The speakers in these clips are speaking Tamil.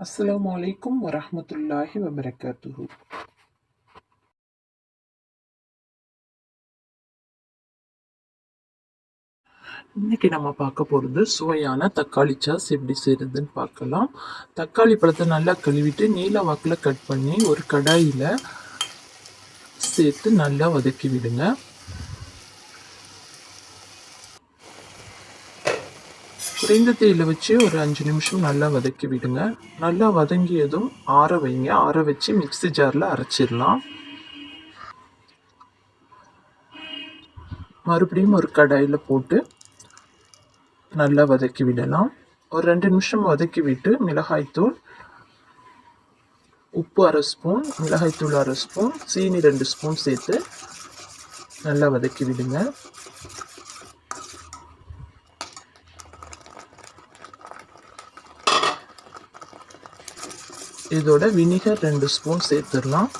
அஸ்ஸலாமு அலைக்கும் வரஹ்மத்துல்லாஹி வபரகாத்துஹு. இன்னைக்கு நம்ம பார்க்க போகிறது சுவையான தக்காளி சாஸ் எப்படி செய்கிறதுன்னு பார்க்கலாம். தக்காளி பழத்தை நல்லா கழுவிட்டு நீல வாக்கில் கட் பண்ணி ஒரு கடாயில் சேர்த்து நல்லா வதக்கி விடுங்க. குறைந்த தீயில வச்சு ஒரு 5 நிமிஷம் நல்லா வதக்கி விடுங்க. நல்லா வதங்கியதும் ஆற வைங்க. ஆற வச்சு மிக்ஸி ஜாரில் அரைச்சிடலாம். மறுபடியும் ஒரு கடாயில் போட்டு நல்லா வதக்கி விடலாம். ஒரு 2 நிமிஷம் வதக்கி விட்டு மிளகாய்த்தூள், உப்பு 1/2 ஸ்பூன், மிளகாய்த்தூள் 1/2 ஸ்பூன், சீனி 2 ஸ்பூன் சேர்த்து நல்லா வதக்கி விடுங்க. இதோட வினிகர் 2 ஸ்பூன் சேர்த்துடலாம்.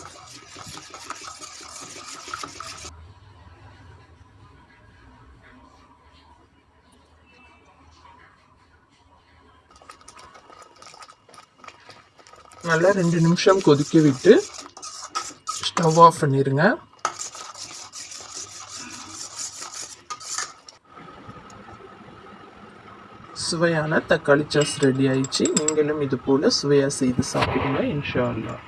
நல்லா 2 நிமிஷம் கொதிக்க விட்டு ஸ்டவ் ஆஃப் பண்ணிடுங்க. சுவையான தக்காளி சாஸ் ரெடி ஆயிடுச்சு. நீங்களும் இது போல் சுவையாக செய்து சாப்பிடுங்க இன்ஷா அல்லாஹ்.